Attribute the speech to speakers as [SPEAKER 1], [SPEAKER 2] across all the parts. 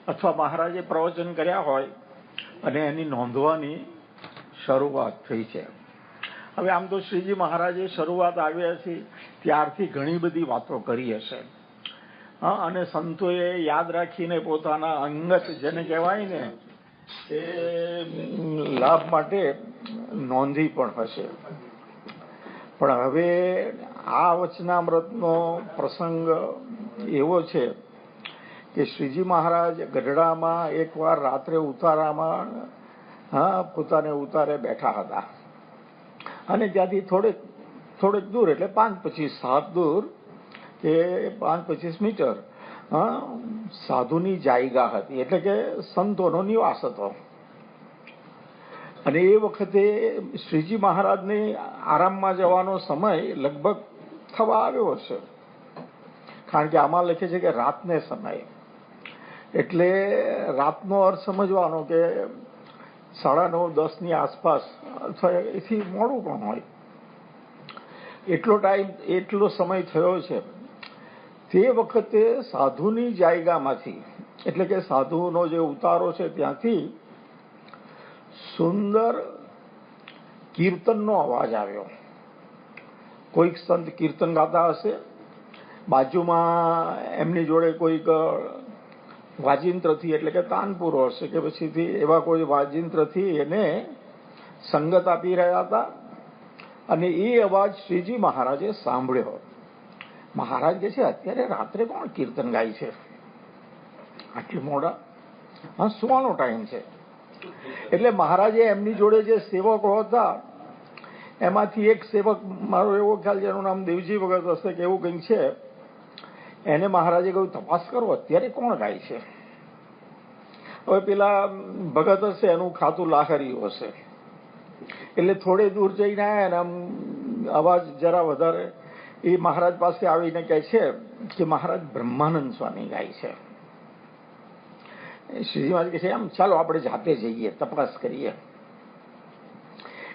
[SPEAKER 1] અથવા મહારાજે પ્રવચન કર્યા હોય અને એની નોંધવાની શરૂઆત થઈ છે. હવે આમ તો શ્રીજી મહારાજે શરૂઆત આવ્યા છે ત્યારથી ઘણી બધી વાતો કરી હશે, અને સંતોએ યાદ રાખીને પોતાના અંગત જેને કહેવાય ને એ લાભ માટે નોંધી પણ હશે. પણ હવે આ વચનામૃતનો પ્રસંગ એવો છે કે શ્રીજી મહારાજ ગઢડામાં એકવાર રાત્રે ઉતારામાં પોતાને ઉતારે બેઠા હતા, અને ત્યાંથી થોડેક દૂર એટલે 5-25 હાથ દૂર કે 5-25 મીટર સાધુની જાયગા હતી, એટલે કે સંતોનો નિવાસ હતો. અને એ વખતે શ્રીજી મહારાજને આરામમાં જવાનો સમય લગભગ થવા આવ્યો હશે, કારણ કે આમાં લખે છે કે રાતને સમય, એટલે રાતનો અર્થ સમજવાનો કે 9:30-10 ની આસપાસ અથવા એથી મોડું પણ હોય, એટલો સમય થયો છે. તે વખતે સાધુની જાયગામાંથી, એટલે કે સાધુનો જે ઉતારો છે ત્યાંથી સુંદર કીર્તનનો અવાજ આવ્યો. કોઈક સંત કીર્તન ગાતા હશે, બાજુમાં એમની જોડે કોઈક વાજિંત્રથી એટલે કે તાનપુરો હશે કે પછીથી એવા કોઈ વાજિંત્રથી એને સંગત આપી રહ્યા હતા, અને એ અવાજ શ્રીજી મહારાજે સાંભળ્યો. મહારાજ કે છે અત્યારે રાત્રે કોણ કીર્તન ગાય છે આટલી મોડા? સુવાનો ટાઈમ છે. એટલે મહારાજે એમની જોડે જે સેવકો હતા એમાંથી એક સેવક, મારો એવો ખ્યાલ છે એનું નામ દેવજી વગર હશે કે એવું કંઈક છે, એને મહારાજે કહ્યું તપાસ કરો અત્યારે કોણ ગાય છે. હવે પેલા ભગત હશે એનું ખાતું લાહર્યું હશે, એટલે થોડે દૂર જઈને આવ્યા ને આમ અવાજ જરા વધારે, એ મહારાજ પાસે આવીને કહે છે કે મહારાજ બ્રહ્માનંદ સ્વામી ગાય છે. શ્રીજી મહારાજ કહે છે એમ ચાલો આપણે જાતે જઈએ તપાસ કરીએ.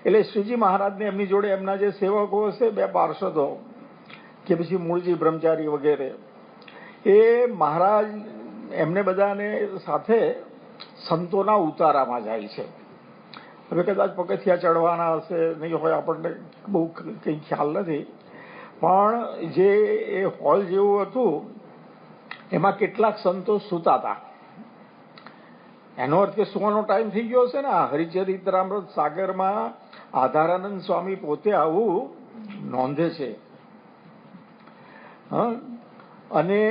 [SPEAKER 1] એટલે શ્રીજી મહારાજને એમની જોડે એમના જે સેવકો હશે, 2 પાર્ષદો કે પછી મૂળજી બ્રહ્મચારી વગેરે, એ મહારાજ એમને બધાને સાથે સંતોના ઉતારામાં જાય છે. હવે કદાચ પગથિયા ચડવાના હશે, નહીં હોય, આપણને બહુ કંઈ ખ્યાલ નથી, પણ જે એ હોલ જેવું હતું એમાં કેટલાક સંતો સૂતા હતા. એનો અર્થ કે સુવાનો ટાઈમ થઈ ગયો હશે ને. હરિચરિત્રામૃત સાગરમાં આધારાનંદ સ્વામી પોતે આવું નોંધે છે. અને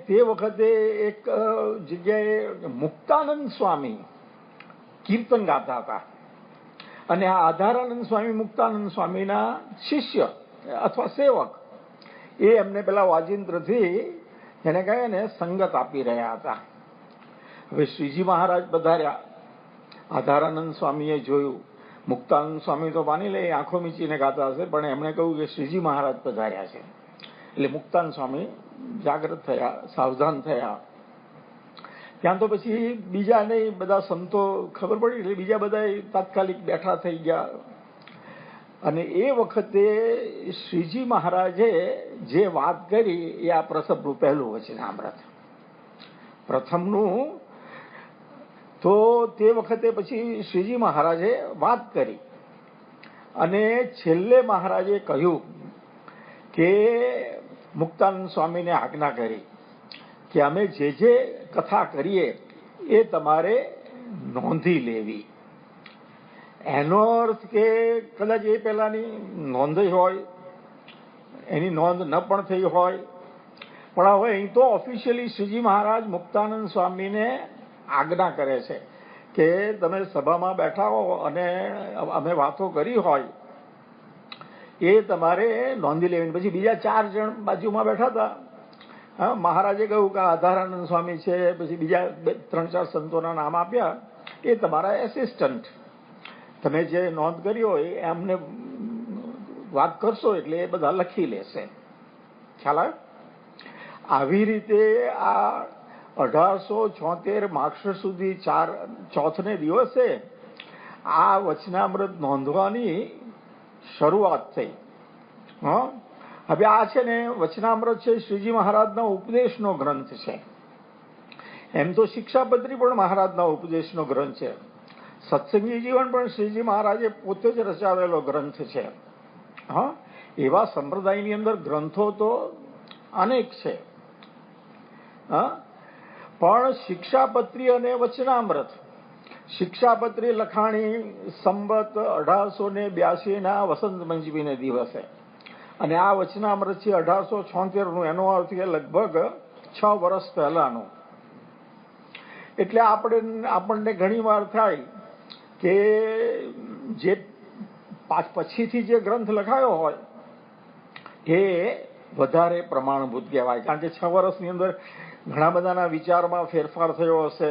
[SPEAKER 1] તે વખતે એક જગ્યાએ મુક્તાનંદ સ્વામી કીર્તન ગાતા હતા, અને આ આધારાનંદ સ્વામી મુક્તાનંદ સ્વામીના શિષ્ય અથવા સેવક, એ એમને પેલા વાજિંત્રથી એને કહે ને સંગત આપી રહ્યા હતા. હવે શ્રીજી મહારાજ પધાર્યા, આધારાનંદ સ્વામીએ જોયું, મુક્તાનંદ સ્વામી તો માની લે આંખો મીચીને ગાતા હશે, પણ એમણે કહ્યું કે શ્રીજી મહારાજ પધાર્યા છે. એટલે મુક્તાનંદ સ્વામી જાગૃત થયા, સાવધાન થયા. ત્યાં તો પછી બીજા નહીં, બધા સંતો ખબર પડી એટલે બીજા બધા તાત્કાલિક બેઠા થઈ ગયા. અને એ વખતે શ્રીજી મહારાજે જે વાત કરી એ આ પ્રથમનું પહેલું વચનામૃત, પ્રથમનું. તો તે વખતે પછી શ્રીજી મહારાજે વાત કરી, અને છેલ્લે મહારાજે કહ્યું કે મુક્તાનંદ સ્વામીને આજ્ઞા કરી કે અમે જે કથા કરીએ એ તમારે નોંધી લેવી. એનો અર્થ કે કદાચ એ પહેલાની નોંધ હોય, એની નોંધ ન પણ થઈ હોય, પણ હવે અહીં તો ઓફિશિયલી શ્રીજી મહારાજ મુક્તાનંદ સ્વામીને આજ્ઞા કરે છે કે તમે સભામાં બેઠા હો અને અમે વાતો કરી હોય એ તમારે નોંધી લેવી. પછી બીજા 4 જણ બાજુમાં બેઠા હતા. મહારાજે કહ્યું કે આધારાનંદ સ્વામી છે, પછી બીજા 3-4 સંતોના નામ આપ્યા, એ તમારા એસિસ્ટન્ટ, તમે જે નોંધ કરી હોય એમને વાત કરશો એટલે એ બધા લખી લેશે. ખ્યાલ આવે? આવી રીતે આ 1876 માક્ષર સુધી ચોથને દિવસે આ વચનામૃત નોંધવાની શરૂઆત થઈ. હવે આ છે ને વચનામૃત છે શ્રીજી મહારાજના ઉપદેશનો ગ્રંથ છે, એમ તો શિક્ષાપત્રી પણ મહારાજના ઉપદેશનો ગ્રંથ છે. સત્સંગી જીવન પણ શ્રીજી મહારાજે પોતે જ રચાવેલો ગ્રંથ છે. હા, એવા સંપ્રદાયની અંદર ગ્રંથો તો અનેક છે. હા, પણ શિક્ષાપત્રી અને વચનામૃત, શિક્ષાપત્રી લખાણી સંવત 1882 વસંત પંચમીને દિવસે, અને આ વચનામૃત છે 1876 એનો અર્થ એ લગભગ 6 વર્ષ પહેલાનો. એટલે આપણને ઘણી વાર થાય કે જે પછીથી જે ગ્રંથ લખાયો હોય એ વધારે પ્રમાણભૂત કહેવાય, કારણ કે 6 વર્ષની અંદર ઘણા બધાના વિચારમાં ફેરફાર થયો હશે.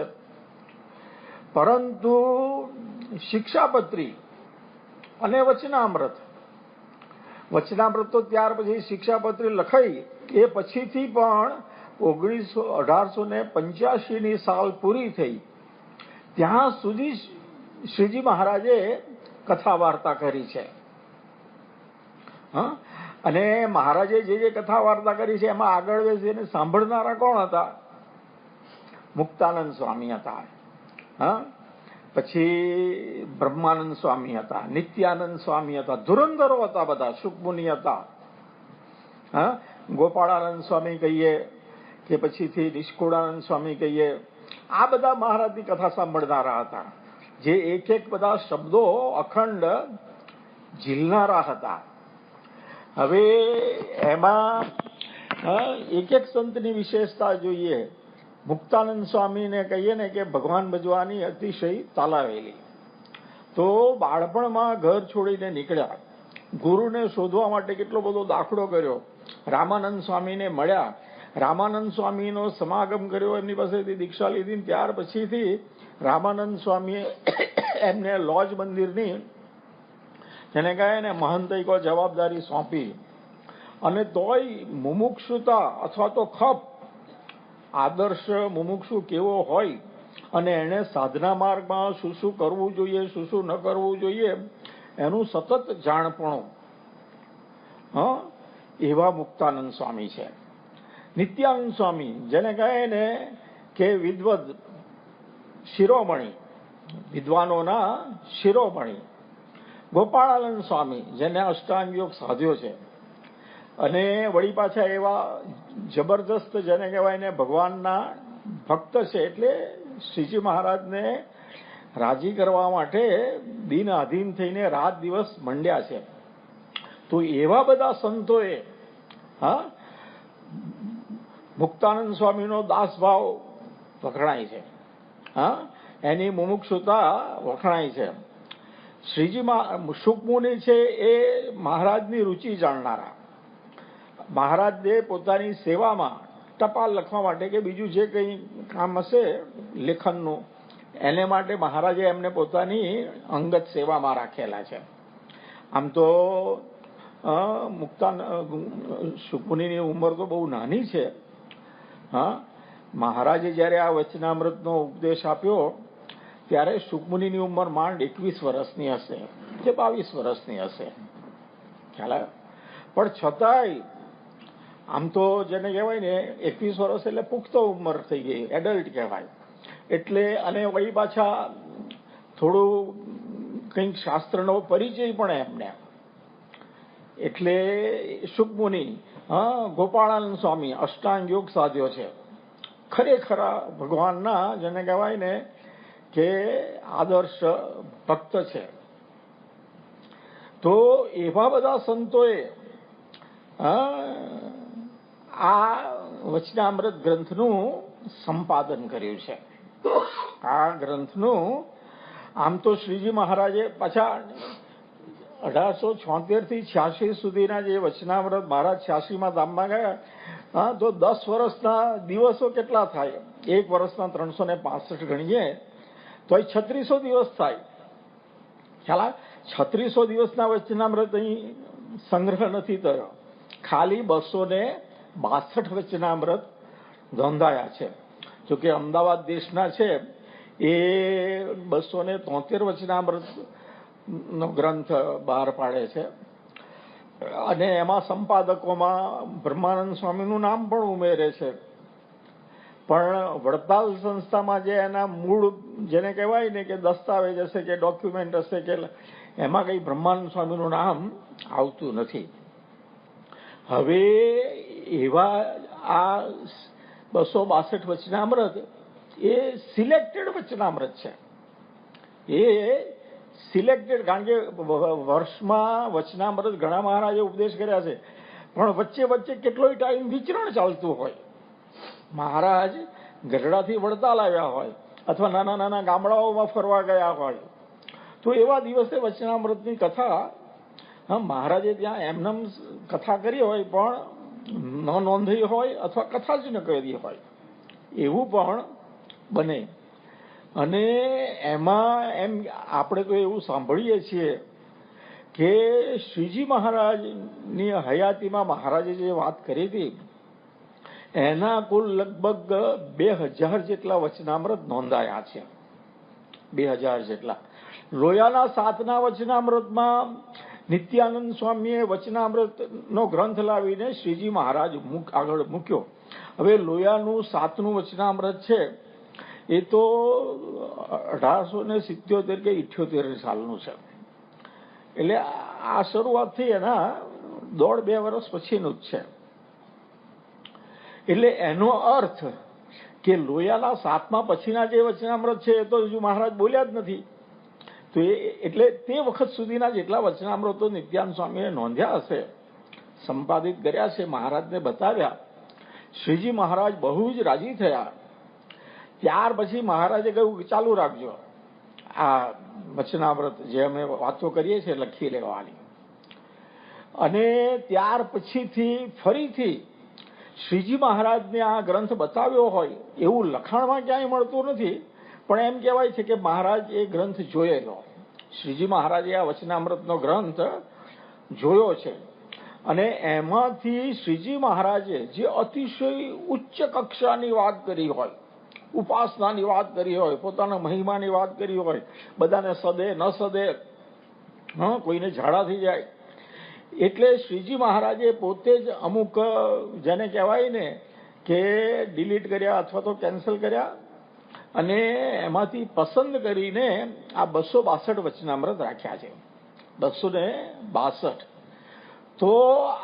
[SPEAKER 1] પરંતુ શિક્ષાપત્રી અને વચનામૃત તો ત્યાર પછી શિક્ષાપત્રી લખાઈ એ પછીથી પણ 1885 સાલ પૂરી થઈ ત્યાં સુધી શ્રીજી મહારાજે કથા વાર્તા કરી છે. હા, અને મહારાજે જે કથા વાર્તા કરી છે એમાં આગળ બેસીને સાંભળનારા કોણ હતા? મુક્તાનંદ સ્વામી હતા. હા, પછી બ્રહ્માનંદ સ્વામી હતા, નિત્યાનંદ સ્વામી હતા, ધુરંધરો હતા બધા, શુકમુનિ હતા. હા, ગોપાળાનંદ સ્વામી કહીએ કે પછીથી નિષ્કુળાનંદ સ્વામી કહીએ, આ બધા મહારાજની કથા સાંભળનારા હતા, જે એક બધા શબ્દો અખંડ ઝીલનારા હતા. હવે એમાં એક સંતની વિશેષતા જોઈએ. મુક્તાનંદ સ્વામીને કહીએ ને કે ભગવાન ભજવાની અતિશય તાલાવેલી. તો બાળપણમાં ઘર છોડીને નીકળ્યા, ગુરુને શોધવા માટે કેટલો બધો દાખલો કર્યો, રામાનંદ સ્વામીને મળ્યા, રામાનંદ સ્વામીનો સમાગમ કર્યો, એમની પાસેથી દીક્ષા લીધી. ત્યાર પછીથી રામાનંદ સ્વામીએ એમને લોજ મંદિરની, જેને કહે ને મહંતૈકો જવાબદારી સોંપી. અને તોય મુમુક્ષુતા અથવા તો ખપ, આદર્શ મુમુક્ષુ કેવો હોય અને એને સાધના માર્ગમાં શું શું કરવું જોઈએ, શું શું ન કરવું જોઈએ, એનું સતત જાણપણું, હા, એવા મુક્તાનંદ સ્વામી છે. નિત્યાનંદ સ્વામી, જેને કહે ને કે વિદ્વદ શિરોમણી, વિદ્વાનોના શિરોમણી. ગોપાળાનંદ સ્વામી, જેને અષ્ટાંગ યોગ સાધ્યો છે, અને વળી પાછા એવા જબરદસ્ત, જેને કહેવાય ને ભગવાનના ભક્ત છે. એટલે શ્રીજી મહારાજને રાજી કરવા માટે દિન આધીન થઈને રાત દિવસ મંડ્યા છે. તો એવા બધા સંતોએ, હા, મુક્તાનંદ સ્વામીનો દાસભાવ વખણાય છે. હા, એની મુમુક્ષુતા વખણાય છે. શ્રીજી શુકમુનિ છે એ મહારાજની રુચિ જાણનારા. મહારાજે પોતાની સેવામાં ટપાલ લખવા માટે કે બીજું જે કંઈ કામ હશે લેખનનું, એને માટે મહારાજે એમને પોતાની અંગત સેવામાં રાખેલા છે. આમ તો શુકમુનિની ઉંમર તો બહુ નાની છે. હા, મહારાજે જ્યારે આ વચનામૃતનો ઉપદેશ આપ્યો ત્યારે શુકમુનિની ઉંમર માંડ 21 વર્ષની હશે કે 22 વર્ષની હશે, ખ્યાલ આવ્યો? પણ છતાંય આમ તો જેને કહેવાય ને 21 વર્ષ એટલે પુખ્ત ઉંમર થઈ ગઈ, એડલ્ટ કહેવાય. એટલે અને વળી પાછા થોડું કંઈક શાસ્ત્રનો પરિચય પણ એમને. એટલે શુકમુનિ, હા, ગોપાળાનંદ સ્વામી અષ્ટાંગ યોગ સાધ્યો છે, ખરેખરા ભગવાનના જેને કહેવાય ને કે આદર્શ ભક્ત છે. તો એવા બધા સંતોએ આ વચનામૃત ગ્રંથનું સંપાદન કર્યું છે. આ ગ્રંથનું આમ તો શ્રીજી મહારાજે પાછા 1876 થી 86 સુધીના જે વચનામૃત મહારાજ 86માં ધામમાં ગયા, હા, તો 10 વર્ષના દિવસો કેટલા થાય? 1 વર્ષના 365 ગણીએ તો 3600 દિવસ થાય. ખ્યાલ આવે? 3600 દિવસના વચનામૃત અહીં સંગ્રહ નથી થયો, ખાલી 262 વચનામૃત નોંધાયા છે. જોકે અમદાવાદ દેશના છે એ 273 વચનામૃત નો ગ્રંથ બહાર પાડે છે, અને એમાં સંપાદકોમાં બ્રહ્માનંદ સ્વામીનું નામ પણ ઉમેરે છે. પણ વડતાલ સંસ્થામાં જે એના મૂળ જેને કહેવાય ને કે દસ્તાવેજ હશે કે ડોક્યુમેન્ટ હશે કે એમાં કંઈ બ્રહ્માનંદ સ્વામીનું નામ આવતું નથી. હવે એવા આ 262 વચનામૃત એ સિલેક્ટેડ વચનામૃત છે. એ સિલેક્ટેડ, કારણ કે વર્ષમાં વચનામૃત ઘણા મહારાજે ઉપદેશ કર્યા છે, પણ વચ્ચે વચ્ચે કેટલોય ટાઈમ વિચરણ ચાલતું હોય. મહારાજ ગઢડાથી વડતાલ આવ્યા હોય અથવા નાના નાના ગામડાઓમાં ફરવા ગયા હોય, તો એવા દિવસે વચનામૃતની કથા મહારાજે ત્યાં એમનેમ કથા કરી હોય પણ ન નોંધી હોય અથવા કથા જ ન કરી હોય, એવું પણ બને. અને એમાં એમ આપણે તો એવું સાંભળીએ છીએ કે શ્રીજી મહારાજની હયાતીમાં મહારાજે જે વાત કરી હતી એના કુલ લગભગ 2000 જેટલા વચનામૃત નોંધાયા છે. 2000 જેટલા. લોયાના 7ના વચનામૃતમાં નિત્યાનંદ સ્વામીએ વચનામૃતનો ગ્રંથ લાવીને શ્રીજી મહારાજ આગળ મૂક્યો. હવે લોયાનું 7નું વચનામૃત છે એ તો 1877 કે 78 સાલનું છે. એટલે આ શરૂઆત થઈ એના 1.5-2 વર્ષ પછીનું જ છે. એટલે એનો અર્થ કે લોયાના 7મા પછીના જે વચનામૃત છે એ તો હજુ મહારાજ બોલ્યા જ નથી. તો એટલે તે વખત સુધીના જેટલા વચનામૃતો નિત્યાનંદ સ્વામીએ નોંધ્યા હશે, સંપાદિત કર્યા છે, મહારાજને બતાવ્યા, શ્રીજી મહારાજ બહુ જ રાજી થયા. ત્યાર પછી મહારાજે કહ્યું ચાલુ રાખજો આ વચનામૃત જે અમે વાતો કરીએ છીએ લખી લેવાની. અને ત્યાર પછીથી ફરીથી શ્રીજી મહારાજને આ ગ્રંથ બતાવ્યો હોય એવું લખાણમાં ક્યાંય મળતું નથી, પણ એમ કહેવાય છે કે મહારાજ એ ગ્રંથ જોયેલો. શ્રીજી મહારાજે આ વચનામૃતનો ગ્રંથ જોયો છે અને એમાંથી શ્રીજી મહારાજે જે અતિશય ઉચ્ચ કક્ષાની વાત કરી હોય, ઉપાસનાની વાત કરી હોય, પોતાના મહિમાની વાત કરી હોય, બધાને સદે ન સદે, કોઈને ઝાડા થઈ જાય, એટલે શ્રીજી મહારાજે પોતે જ અમુક જેને કહેવાય ને કે ડિલીટ કર્યા અથવા તો કેન્સલ કર્યા અને એમાંથી પસંદ કરીને આ 262 વચનામૃત રાખ્યા છે. 262. તો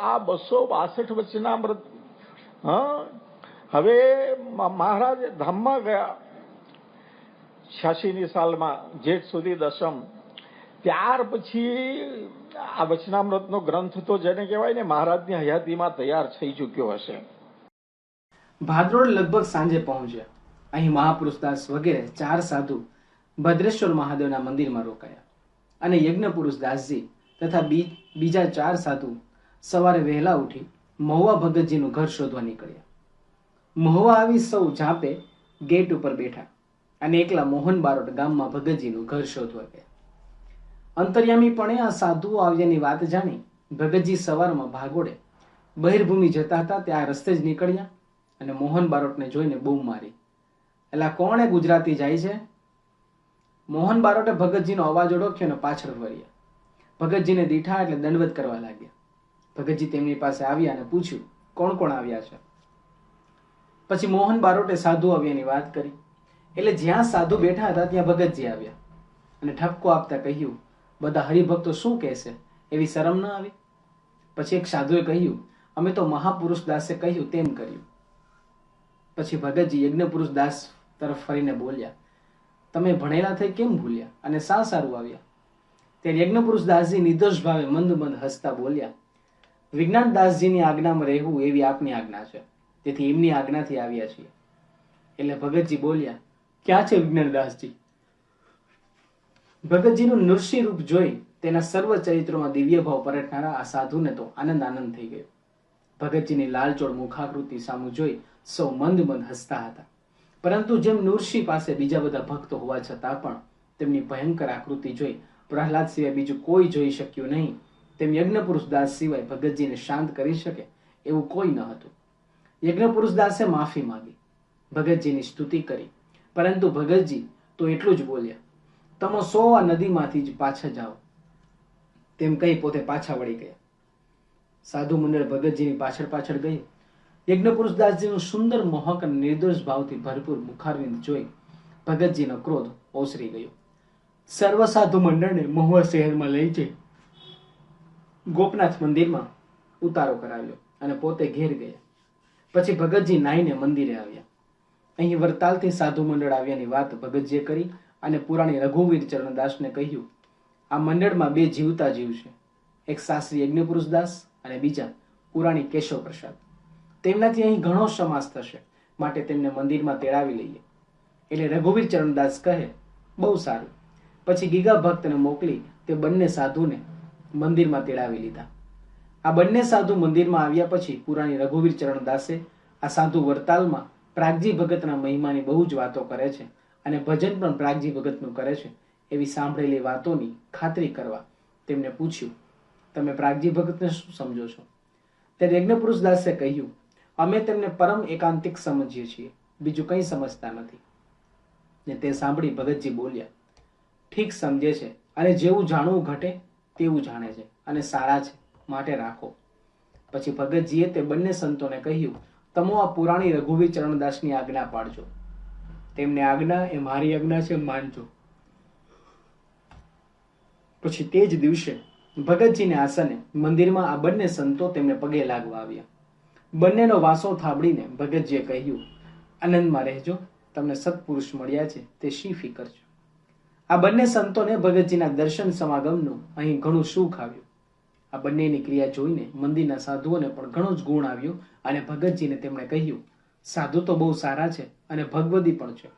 [SPEAKER 1] આ 262 વચનામૃત હવે મહારાજ ધામમાં ગયા 86ની સાલમાં જેઠ સુધી દશમ. ત્યાર પછી આ વચનામૃતનો ગ્રંથ તો જેને કહેવાય ને મહારાજની હયાતીમાં તૈયાર થઈ ચૂક્યો હશે.
[SPEAKER 2] ભાદરોડ લગભગ સાંજે પહોંચ્યા. અહીં મહાપુરુષદાસ વગેરે 4 સાધુ ભદ્રેશ્વર મહાદેવના મંદિરમાં રોકાયા અને યજ્ઞપુરુષ દાસજી તથા બીજા 4 સાધુ સવારે વહેલા ઉઠી મહુવા ભગતજીનું ઘર શોધવા નીકળ્યા. મહુવા આવી સૌ ઝાંપે ગેટ ઉપર બેઠા અને એકલા મોહન બારોટ ગામમાં ભગતજીનું ઘર શોધવા ગયા. અંતર્યામીપણે આ સાધુઓ આવ્યાની વાત જાણી ભગતજી સવારમાં ભાગોડે બહિર્ભૂમિ જતા હતા ત્યાં રસ્તે જ નીકળ્યા અને મોહન બારોટને જોઈને બૂમ મારી, એલા કોણે ગુજરાતી જાય છે? મોહન બારોટે ભગતજીનો અવાજ ઓળખ્યો અને પાછળ વળ્યા. ભગતજીને દીઠા એટલે દંડવત કરવા લાગ્યા. ભગતજી તેમની પાસે આવ્યા અને પૂછ્યું કોણ કોણ આવ્યા છે. પછી મોહન બારોટે સાધુ આવ્યાની વાત કરી. એટલે જ્યાં સાધુ બેઠા હતા ત્યાં ભગતજી આવ્યા અને ઠપકો આપતા કહ્યું, બધા હરિભક્તો શું કહેશે, એવી શરમ ન આવી? પછી એક સાધુએ કહ્યું, અમે તો મહાપુરુષ દાસે કહ્યું તેમ કર્યું. પછી ભગતજી યજ્ઞપુરુષ દાસ તરફ ફરીને બોલ્યા, તમે ભણેલા થઈ કેમ ભૂલ્યા અને શા સારું આવ્યા? ત્યારે યજ્ઞપુરુષ દાસજી નિર્દોષ ભાવે મંદ મંદ હસતા બોલ્યા, વિજ્ઞાન દાસજીની આજ્ઞામાં રહેવું એવી આપની આજ્ઞા છે, તેથી એમની આજ્ઞાથી આવ્યા છીએ. એટલે ભગતજી બોલ્યા, ક્યાં છે વિજ્ઞાન દાસજી? ભગતજીનું નૃસિંહ રૂપ જોઈ તેના સર્વ ચરિત્રોમાં દિવ્ય ભાવ પરટનારા આ સાધુને તો આનંદ થઈ ગયો. ભગતજીની લાલચોળ મુખાકૃતિ સામું જોઈ સૌ મંદ મંદ હસતા હતા. પરંતુ જેમ નૃસિંહ પાસે બીજા બધા ભક્તો હોવા છતાં પણ તેમની ભયંકર આકૃતિ જોઈ પ્રહલાદ સિવાય બીજું કોઈ જોઈ શક્યું નહીં, તેમ યજ્ઞપુરુષ દાસ સિવાય ભગતજીને શાંત કરી શકે એવું કોઈ ન હતું. યજ્ઞપુરુષ દાસે માફી માંગી, ભગતજીની સ્તુતિ કરી, પરંતુ ભગતજી તો એટલું જ બોલ્યા, તમે સૌ આ નદીમાંથી જ પાછા જાઓ. તેમ કહી પોતે પાછા વળી ગયા. સાધુ મંડળ ભગતજીની પાછળ પાછળ ગયું. યજ્ઞપુરુષદાસજીનું સુંદર મોહક અને નિર્દોષ ભાવથી ભરપૂર મુખારવિંદ જોઈ ભગતજીનો ક્રોધ ઓસરી ગયો. સર્વ સાધુ મંડળને મહુવા શહેરમાં લઈ જઈ ગોપનાથ મંદિરમાં ઉતારો કરાવ્યો અને પોતે ઘેર ગયા. પછી ભગતજી નાઈને મંદિરે આવ્યા. અહીં વરતાલથી સાધુ મંડળ આવ્યાની વાત ભગતજીએ કરી અને પુરાણી રઘુવીર ચરણદાસને કહ્યું, આ મંડળમાં બે જીવતા જીવ છે, એક શાસ્ત્રી યજ્ઞપુરુષદાસ અને બીજા પુરાણી કેશવ પ્રસાદ. તેમનાથી અહીં ઘણો સમાસ થશે, માટે તેમને મંદિરમાં તેડાવી લઈએ. એટલે રઘુવીર ચરણદાસ કહે, બહુ સારું. પછી ગીગા ભક્તને મોકલી તે બંને સાધુને મંદિરમાં તેડાવી લીધા. આ બંને સાધુ મંદિરમાં આવ્યા પછી પુરાણી રઘુવીર ચરણદાસે આ સાધુ વરતાલમાં પ્રાગજી ભગતના મહિમાની બહુ જ વાતો કરે છે અને ભજન પણ પ્રાગજી ભગતનું કરે છે એવી સાંભળેલી વાતોની ખાતરી કરવા તેમને પૂછ્યું, તમે પ્રાગજી ભગતને શું સમજો છો? ત્યારે યજ્ઞપુરુષ દાસે કહ્યું, અમે તેમને પરમ એકાંતિક સમજીએ છીએ, બીજું કંઈ સમજતા નથી. ને તે સાંભળી ભગતજી બોલ્યા, ઠીક સમજે છે અને જેવું જાણવું ઘટે તેવું જાણે છે અને સારા છે, માટે રાખો. પછી ભગતજીએ તે બંને સંતોને કહ્યું, તમો આ પુરાણી રઘુવીર ચરણદાસની આજ્ઞા પાડજો. તેમની આજ્ઞા એ મારી આજ્ઞા છે, માનજો. પછી તે જ દિવસે ભગતજીને આસને મંદિરમાં આ બંને સંતો તેમને પગે લાગવા આવ્યા. બંનેનો વાંસો થાબડીને ભગતજીએ કહ્યું, આનંદમાં રહેજો, તમને સત્પુરુષ મળ્યા છે તે શી ફિકર છે. આ બંને સંતોને ભગતજીના દર્શન સમાગમનું અહીં ઘણું સુખ આવ્યું. આ બંનેની ક્રિયા જોઈને મંદિરના સાધુઓને પણ ઘણો જ ગુણ આવ્યો અને ભગતજીને તેમણે કહ્યું, સાધુ તો બહુ સારા છે અને ભગવદી પણ છે.